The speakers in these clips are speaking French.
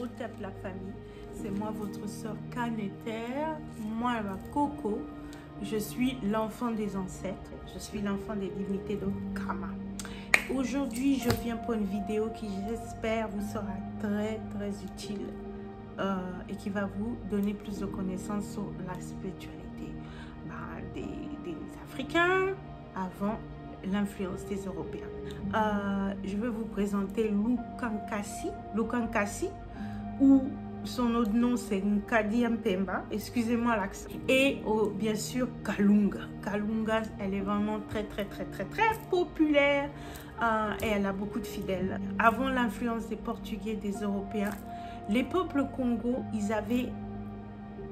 Otep la famille. C'est moi votre sœur Kaneter, moi la Coco. Je suis l'enfant des ancêtres, je suis l'enfant des divinités de Kama. Aujourd'hui, je viens pour une vidéo qui, j'espère, vous sera très utile et qui va vous donner plus de connaissances sur la spiritualité des Africains avant l'influence des Européens. Je vais vous présenter Lukankasi, ou son autre nom c'est Nkadi Mpemba, excusez-moi l'accent, et bien sûr Kalunga. Kalunga, elle est vraiment très populaire et elle a beaucoup de fidèles. Avant l'influence des Portugais, des Européens, les peuples Congo, ils avaient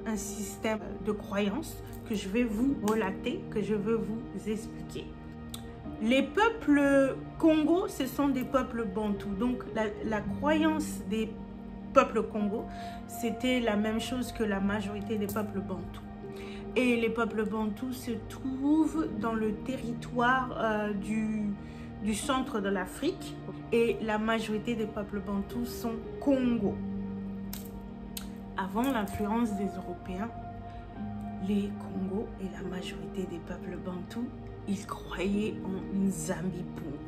un système de croyances que je vais vous relater, que je veux vous expliquer. Les peuples Congo, ce sont des peuples bantous. Donc la croyance des peuples Congo, c'était la même chose que la majorité des peuples bantous. Et les peuples bantous se trouvent dans le territoire du centre de l'Afrique. Et la majorité des peuples bantous sont Congo. Avant l'influence des Européens, les Congos et la majorité des peuples bantous, ils croyaient en Nzambi Pungu.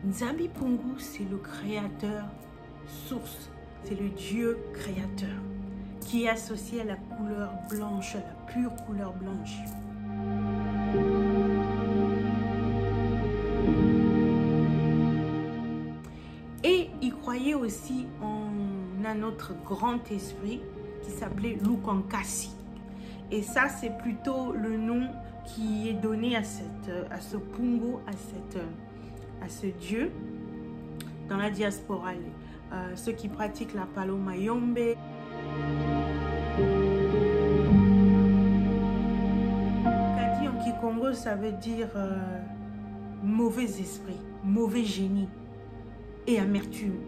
Nzambi Pungu, c'est le créateur source, c'est le Dieu créateur qui est associé à la couleur blanche, à la pure couleur blanche. Et ils croyaient aussi en un autre grand esprit qui s'appelait Lukankasi. Et ça, c'est plutôt le nom qui est donné à ce Pungo, à ce dieu dans la diaspora. Ceux qui pratiquent la Paloma Yombe. Kadi en Kikongo, ça veut dire mauvais esprit, mauvais génie et amertume.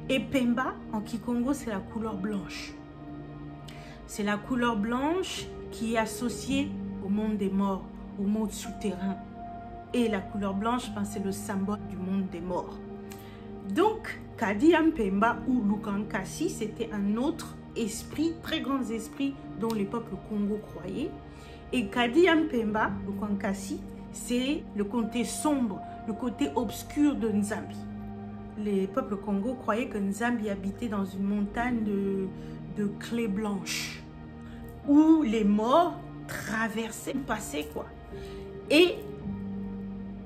Et Pemba en Kikongo, c'est la couleur blanche. C'est la couleur blanche qui est associée au monde des morts, au monde souterrain. Et la couleur blanche, c'est le symbole du monde des morts. Donc, Kadi Mpemba ou Lukankasi, c'était un autre esprit, très grand esprit dont les peuples Congo croyaient. Et Kadi Mpemba, Lukankasi, c'est le côté sombre, le côté obscur de Nzambi. Les peuples Congo croyaient que Nzambi habitait dans une montagne de clés blanches, où les morts traversaient, passaient quoi. Et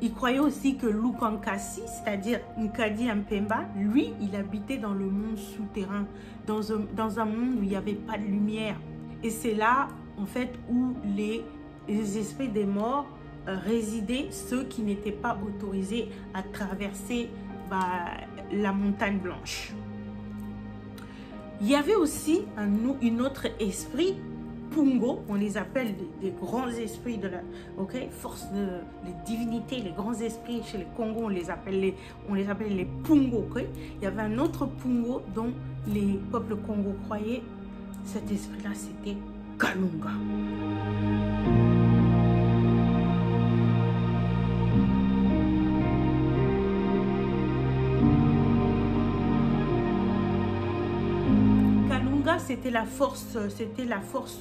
il croyait aussi que Lukankasi, c'est-à-dire Nkadi Mpemba, lui, il habitait dans le monde souterrain, dans un monde où il n'y avait pas de lumière. Et c'est là, en fait, où les esprits des morts résidaient, ceux qui n'étaient pas autorisés à traverser la montagne blanche. Il y avait aussi un autre esprit, Pungo, on les appelle des grands esprits de la force les divinités, les grands esprits chez les Congos, on les appelle les Pungo. Il y avait un autre Pungo dont les peuples Congo croyaient. Cet esprit-là, c'était Kalunga. C'était la force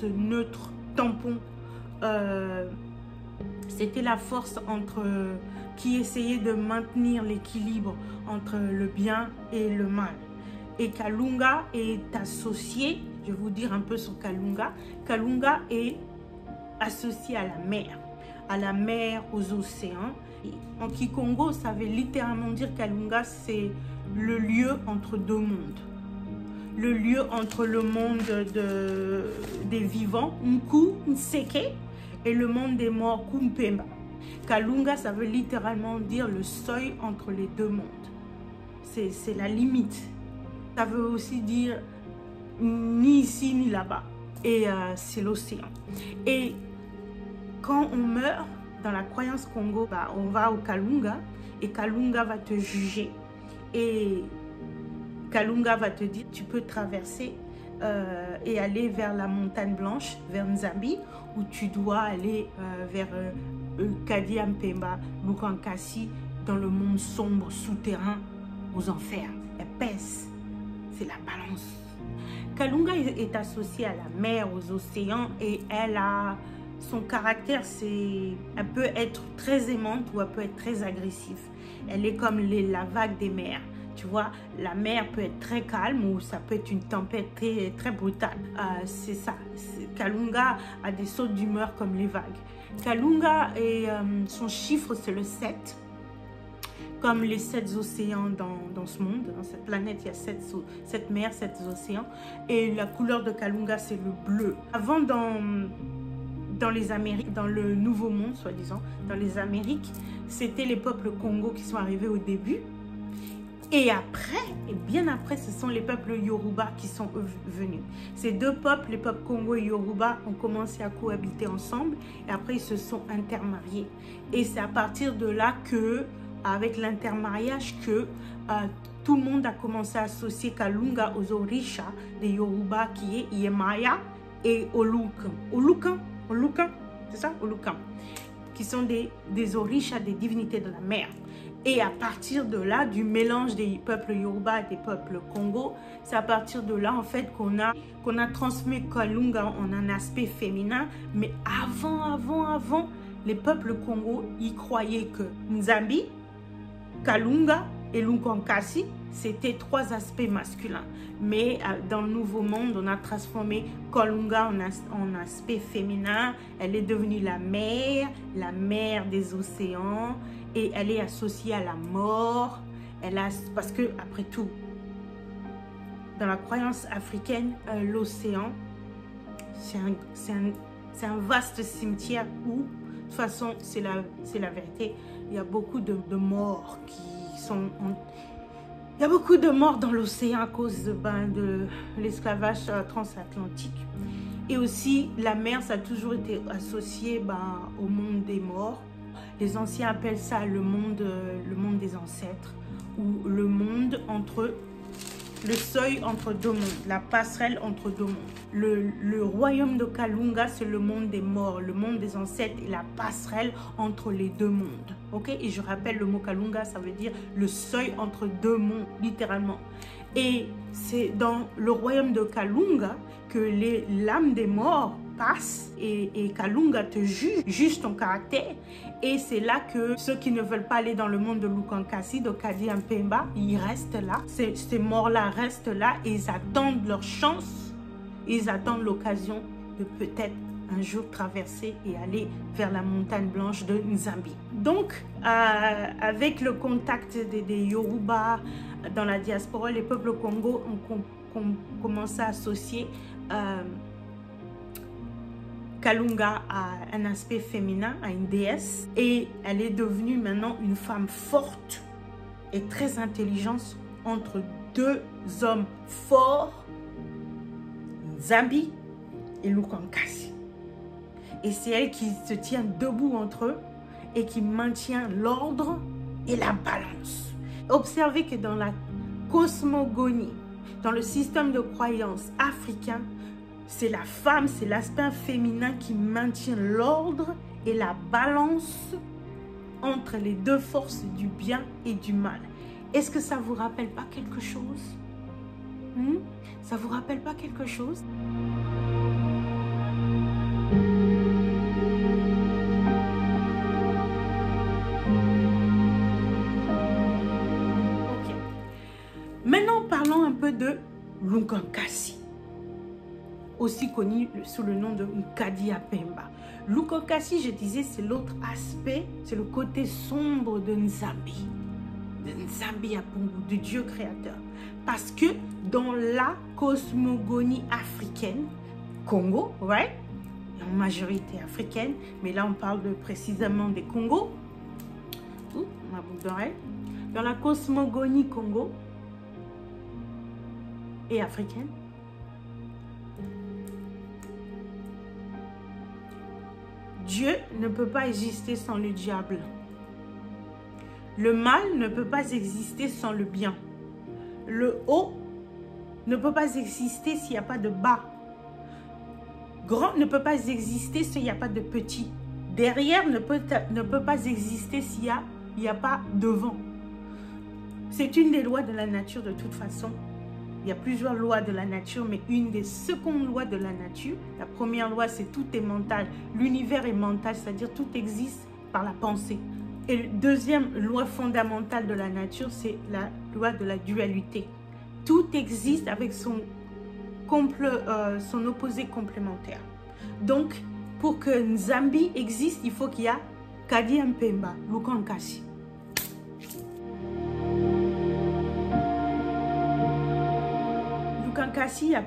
neutre, tampon. C'était la force qui essayait de maintenir l'équilibre entre le bien et le mal. Et Kalunga est associé, je vais vous dire un peu sur Kalunga. Kalunga est associé à la mer, aux océans. En Kikongo, ça veut littéralement dire Kalunga, c'est le lieu entre deux mondes. Le lieu entre le monde des vivants, Nku, Nseke, et le monde des morts, Kumpemba. Kalunga, ça veut littéralement dire le seuil entre les deux mondes. C'est la limite. Ça veut aussi dire ni ici ni là-bas. Et c'est l'océan. Et quand on meurt, dans la croyance Congo, on va au Kalunga et Kalunga va te juger. Et Kalunga va te dire, tu peux traverser et aller vers la montagne blanche, vers Nzambi, ou tu dois aller vers Kadi Mpemba, Lukankasi, dans le monde sombre, souterrain, aux enfers, épaisse, c'est la balance. Kalunga est associée à la mer, aux océans, et elle a son caractère, elle peut être très aimante ou elle peut être très agressive. Elle est comme la vague des mers. Tu vois, la mer peut être très calme ou ça peut être une tempête très, très brutale. C'est ça. Kalunga a des sautes d'humeur comme les vagues. Kalunga, son chiffre, c'est le 7. Comme les 7 océans dans ce monde. Dans cette planète, il y a 7 mers, 7 océans. Et la couleur de Kalunga, c'est le bleu. Avant, dans les Amériques, dans le Nouveau Monde, soi-disant, dans les Amériques, c'était les peuples Congo qui sont arrivés au début. Et après, et bien après, ce sont les peuples Yoruba qui sont venus. Ces deux peuples, les peuples Congo et Yoruba, ont commencé à cohabiter ensemble. Et après, ils se sont intermariés. Et c'est à partir de là que, avec l'intermariage, que tout le monde a commencé à associer Kalunga aux orishas des Yoruba, qui est Yemaya et Olukan. Olukan, c'est ça? Olukan. Qui sont des orishas, des divinités de la mer. Et à partir de là, du mélange des peuples Yoruba et des peuples Congo, c'est à partir de là, en fait, qu'on a transmis Kalunga en un aspect féminin. Mais avant, les peuples Congo, ils croyaient que Nzambi, Kalunga et Lukankasi, c'était 3 aspects masculins. Mais dans le Nouveau Monde, on a transformé Kalunga en aspect féminin. Elle est devenue la mer des océans. Et elle est associée à la mort. Parce que, après tout, dans la croyance africaine, l'océan, c'est un vaste cimetière où, de toute façon, c'est la vérité, il y a beaucoup de morts qui sont... Il y a beaucoup de morts dans l'océan à cause de l'esclavage transatlantique. Et aussi, la mer, ça a toujours été associé au monde des morts. Les anciens appellent ça le monde des ancêtres, ou le monde le seuil entre 2 mondes, la passerelle entre 2 mondes. Le royaume de Kalunga, c'est le monde des morts, le monde des ancêtres et la passerelle entre les 2 mondes. Ok? Et je rappelle, le mot Kalunga, ça veut dire le seuil entre 2 mondes, littéralement. Et c'est dans le royaume de Kalunga que l'âme des morts passe et Kalunga te juge ton caractère. Et c'est là que ceux qui ne veulent pas aller dans le monde de Lukankasi, de Kadi Mpemba, ils restent là. Ces morts-là restent là et ils attendent leur chance. Ils attendent l'occasion de peut-être un jour traverser et aller vers la montagne blanche de Nzambi. Donc, avec le contact des Yoruba dans la diaspora, les peuples Congo ont commencé à associer Kalunga a un aspect féminin, à une déesse, et elle est devenue maintenant une femme forte et très intelligente entre 2 hommes forts, Nzambi et Lukankasi. Et c'est elle qui se tient debout entre eux et qui maintient l'ordre et la balance. Observez que dans la cosmogonie, dans le système de croyance africain, c'est la femme, c'est l'aspect féminin qui maintient l'ordre et la balance entre les 2 forces du bien et du mal. Est-ce que ça ne vous rappelle pas quelque chose? Ça ne vous rappelle pas quelque chose? Ok. Maintenant, parlons un peu de Lukankasi, aussi connu sous le nom de Nkadi Apemba. Lukankasi, je disais, c'est l'autre aspect, c'est le côté sombre de Nzambi Apungu, du Dieu créateur. Parce que dans la cosmogonie africaine, Congo, right? En majorité africaine, mais là on parle précisément des Congos. Ma boucle d'oreille. Dans la cosmogonie Congo et africaine, Dieu ne peut pas exister sans le diable. Le mal ne peut pas exister sans le bien. Le haut ne peut pas exister s'il n'y a pas de bas. Grand ne peut pas exister s'il n'y a pas de petit. Derrière ne peut pas exister s'il n'y a pas devant. C'est une des lois de la nature de toute façon. Il y a plusieurs lois de la nature, mais une des secondes lois de la nature, la première loi, c'est tout est mental. L'univers est mental, c'est-à-dire tout existe par la pensée. Et la deuxième loi fondamentale de la nature, c'est la loi de la dualité. Tout existe avec son opposé complémentaire. Donc, pour que Nzambi existe, il faut qu'il y a Kadi Mpemba, Lukan Kasi. Lukan Kasi a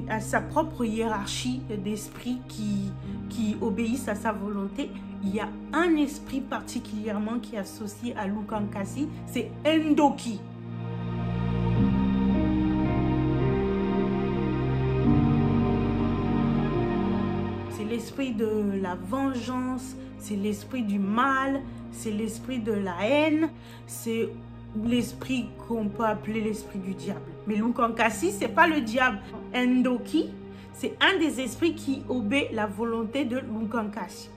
a sa propre hiérarchie d'esprits qui obéissent à sa volonté. Il y a un esprit particulièrement qui est associé à Lukan Kasi, c'est Ndoki. C'est l'esprit de la vengeance, c'est l'esprit du mal, c'est l'esprit de la haine, c'est l'esprit qu'on peut appeler l'esprit du diable. Mais Lukan Kasi, ce n'est pas le diable. Ndoki, c'est un des esprits qui obéit la volonté de Lukan Kasi.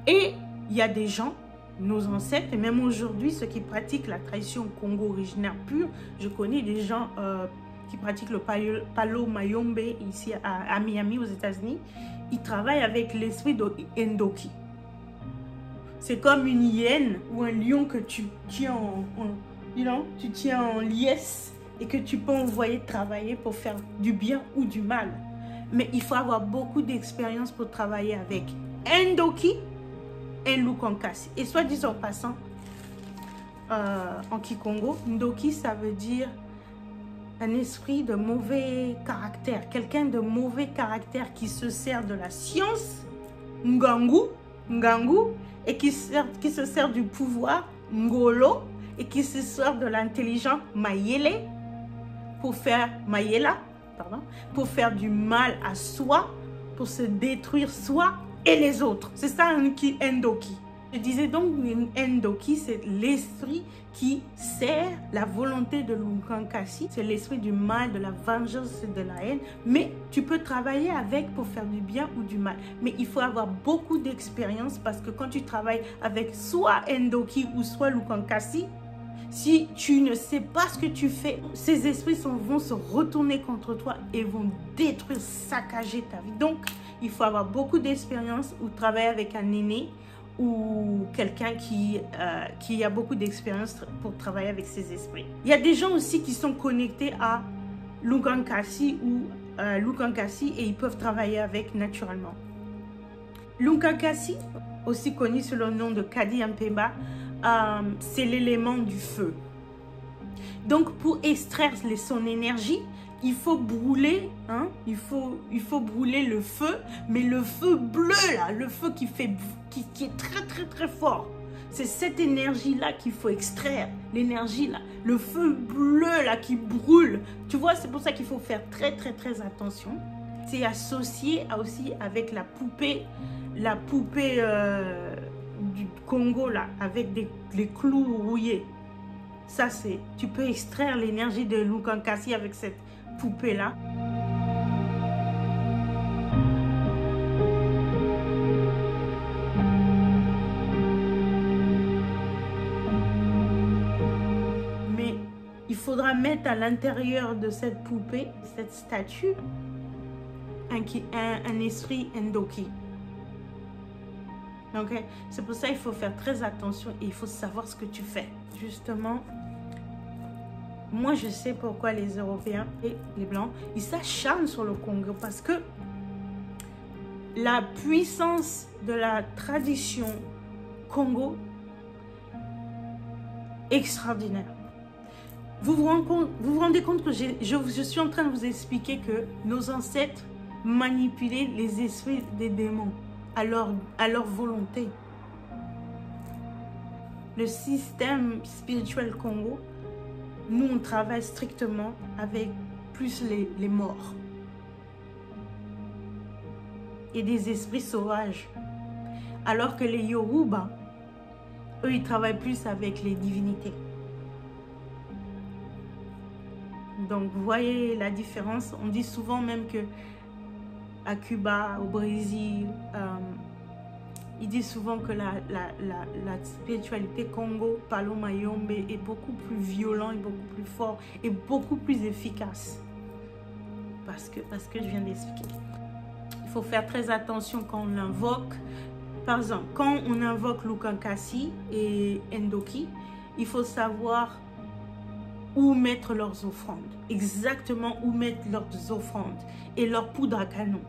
Et il y a des gens, nos ancêtres, et même aujourd'hui, ceux qui pratiquent la tradition Congo originaire pure, je connais des gens qui pratiquent le Palo Mayombe ici à Miami aux États-Unis. Ils travaillent avec l'esprit de Ndoki. C'est comme une hyène ou un lion que tu tiens tu tiens en liesse et que tu peux envoyer travailler pour faire du bien ou du mal. Mais il faut avoir beaucoup d'expérience pour travailler avec Ndoki et Lukan Kasi. Et soit dit en passant, en Kikongo, Ndoki, ça veut dire un esprit de mauvais caractère. Quelqu'un de mauvais caractère qui se sert de la science, Ngangu, et qui se sert du pouvoir, Ngolo, et qui se sert de l'intelligence, Mayele, pour faire pour faire du mal à soi, pour se détruire soi et les autres. C'est ça un Ndoki. Je disais donc Ndoki, c'est l'esprit qui sert la volonté de Lukan Kasi. C'est l'esprit du mal, de la vengeance et de la haine. Mais tu peux travailler avec pour faire du bien ou du mal. Mais il faut avoir beaucoup d'expérience parce que quand tu travailles avec soit Ndoki ou soit Lukan Kasi, si tu ne sais pas ce que tu fais, ces esprits vont se retourner contre toi et vont détruire, saccager ta vie. Donc, il faut avoir beaucoup d'expérience ou travailler avec un aîné ou quelqu'un qui a beaucoup d'expérience pour travailler avec ces esprits. Il y a des gens aussi qui sont connectés à Lukan Kasi ou Lukan Kasi et ils peuvent travailler avec naturellement. Lukan Kasi, aussi connu sous le nom de Kadi Mpemba, c'est l'élément du feu. Donc pour extraire son énergie, il faut brûler, il faut brûler le feu, mais le feu bleu là, le feu qui est très fort. C'est cette énergie là qu'il faut extraire, l'énergie là, le feu bleu là qui brûle. Tu vois, c'est pour ça qu'il faut faire très attention. C'est associé aussi avec la poupée du Congo là, avec les clous rouillés. Ça c'est, tu peux extraire l'énergie de Lukan Kasi avec cette poupée là. Mais il faudra mettre à l'intérieur de cette poupée, cette statue, un esprit Ndoki. Okay? C'est pour ça qu'il faut faire très attention et il faut savoir ce que tu fais. Justement, moi je sais pourquoi les Européens et les Blancs, ils s'acharnent sur le Congo parce que la puissance de la tradition Congo est extraordinaire. Vous vous rendez compte que je suis en train de vous expliquer que nos ancêtres manipulaient les esprits des démons à leur volonté. Le système spirituel Congo, nous on travaille strictement avec plus les morts et des esprits sauvages, alors que les Yoruba, eux ils travaillent plus avec les divinités. Donc vous voyez la différence. On dit souvent même que à Cuba, au Brésil, Il dit souvent que la spiritualité Congo, Palo Mayombe, est beaucoup plus violent, et beaucoup plus fort, et beaucoup plus efficace. Parce que je viens d'expliquer. Il faut faire très attention quand on l'invoque. Par exemple, quand on invoque Lukankasi et Endoki, il faut savoir où mettre leurs offrandes. Exactement où mettre leurs offrandes et leur poudre à canon.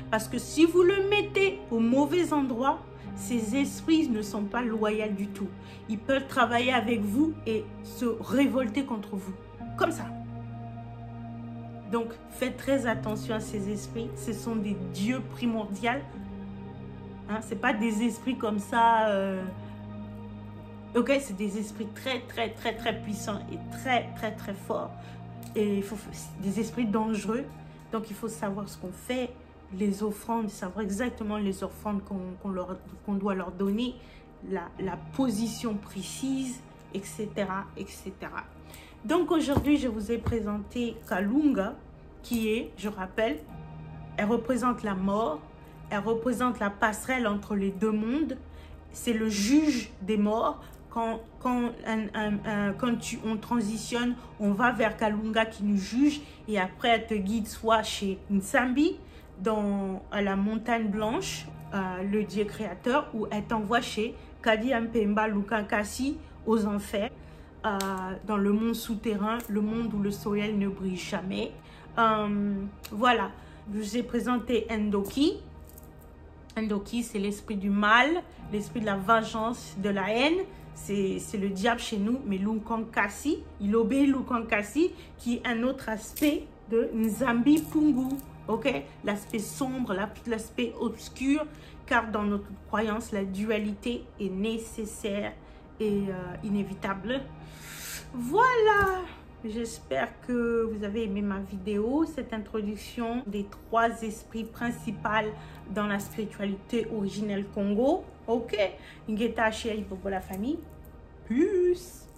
Parce que si vous le mettez au mauvais endroit, ces esprits ne sont pas loyaux du tout. Ils peuvent travailler avec vous et se révolter contre vous. Comme ça. Donc, faites très attention à ces esprits. Ce sont des dieux primordiaux. Hein, ce n'est pas des esprits comme ça. Ok, c'est des esprits très puissants et très forts. Et il faut des esprits dangereux. Donc, il faut savoir ce qu'on fait. Les offrandes, savoir exactement les offrandes qu'on doit leur donner, la position précise, etc. Donc aujourd'hui, je vous ai présenté Kalunga, qui est, je rappelle, elle représente la mort, elle représente la passerelle entre les deux mondes, c'est le juge des morts. Quand on transitionne, on va vers Kalunga qui nous juge et après elle te guide soit chez Nsambi, à la montagne blanche, le dieu créateur, où elle t'envoie chez Kadi Mpemba Lukankasi aux enfers, dans le monde souterrain, le monde où le soleil ne brille jamais. Voilà, je vous ai présenté Endoki. Endoki, c'est l'esprit du mal, l'esprit de la vengeance, de la haine. C'est le diable chez nous, mais Lukankasi, il obéit Lukankasi, qui est un autre aspect de Nzambi Pungu. Ok, l'aspect sombre, l'aspect obscur, car dans notre croyance, la dualité est nécessaire et inévitable. Voilà, j'espère que vous avez aimé ma vidéo, cette introduction des 3 esprits principaux dans la spiritualité originelle Congo. Ok, Ngeta Chéri pour la famille. Plus.